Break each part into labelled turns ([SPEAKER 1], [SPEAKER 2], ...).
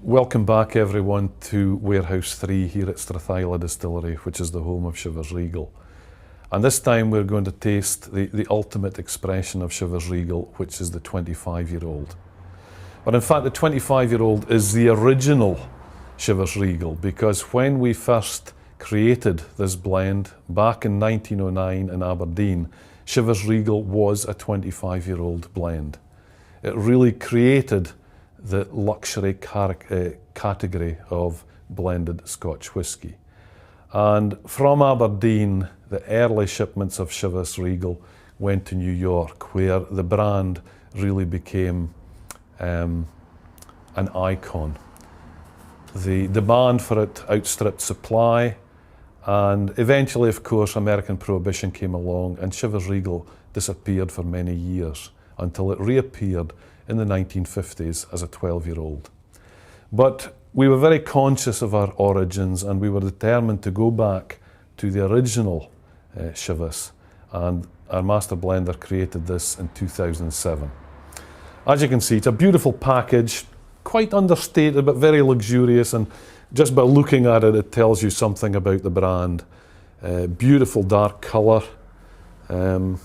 [SPEAKER 1] Welcome back everyone to Warehouse 3 here at Strathyla Distillery, which is the home of Chivas Regal. And this time we're going to taste the ultimate expression of Chivas Regal, which is the 25-year-old. But in fact the 25-year-old is the original Chivas Regal, because when we first created this blend back in 1909 in Aberdeen, Chivas Regal was a 25-year-old blend. It really created the luxury category of blended Scotch whisky. And from Aberdeen, the early shipments of Chivas Regal went to New York, where the brand really became an icon. The demand for it outstripped supply, and eventually, of course, American Prohibition came along and Chivas Regal disappeared for many years until it reappeared in the 1950s as a 12-year-old. But we were very conscious of our origins, and we were determined to go back to the original Chivas, and our master blender created this in 2007. As you can see, it's a beautiful package, quite understated but very luxurious, and just by looking at it, it tells you something about the brand. Beautiful dark colour. So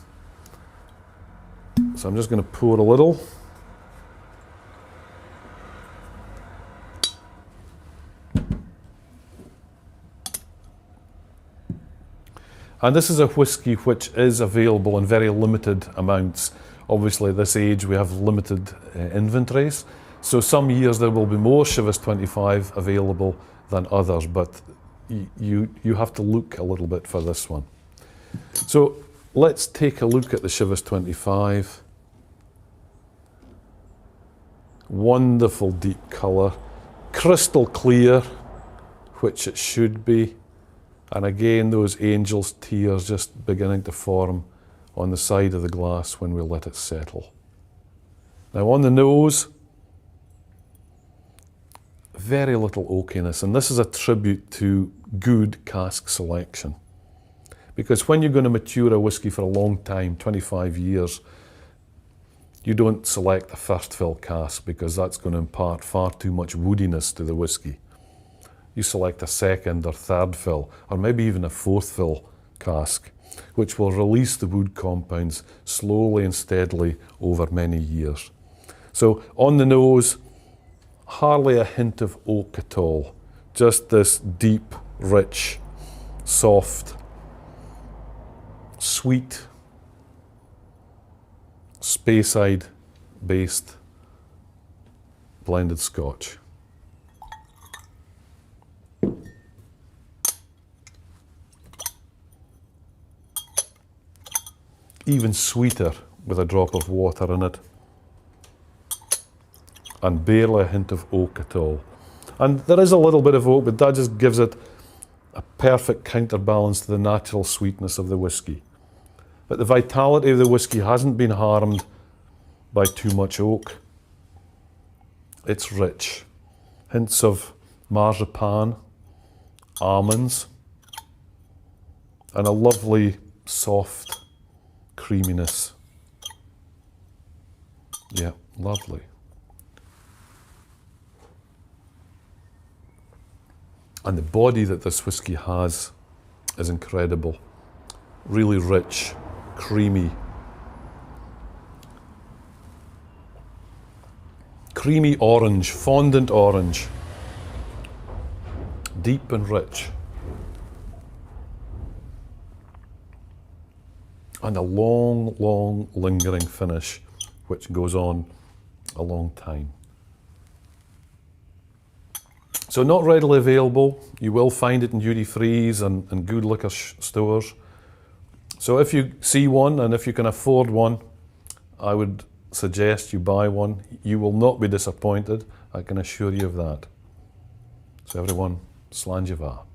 [SPEAKER 1] I'm just going to pour a little. And this is a whisky which is available in very limited amounts. Obviously at this age we have limited inventories, so some years there will be more Chivas 25 available than others, but you have to look a little bit for this one. So let's take a look at the Chivas 25. Wonderful deep colour, crystal clear, which it should be. And again, those angel's tears just beginning to form on the side of the glass when we let it settle. Now on the nose, very little oakiness, and this is a tribute to good cask selection. Because when you're going to mature a whisky for a long time, 25 years, you don't select the first fill cask because that's going to impart far too much woodiness to the whisky. You select a second or third fill, or maybe even a fourth fill cask, which will release the wood compounds slowly and steadily over many years. So on the nose, hardly a hint of oak at all. Just this deep, rich, soft, sweet, Speyside based blended Scotch. Even sweeter with a drop of water in it, and barely a hint of oak at all. And there is a little bit of oak, but that just gives it a perfect counterbalance to the natural sweetness of the whisky. But the vitality of the whisky hasn't been harmed by too much oak. It's rich. Hints of marzipan, almonds, and a lovely soft creaminess. Yeah, lovely. And the body that this whisky has is incredible. Really rich, creamy. Creamy orange, fondant orange. Deep and rich. And a long, long lingering finish, which goes on a long time. So not readily available. You will find it in duty-frees and good liquor stores. So if you see one and if you can afford one, I would suggest you buy one. You will not be disappointed, I can assure you of that. So everyone, slàinte mhath.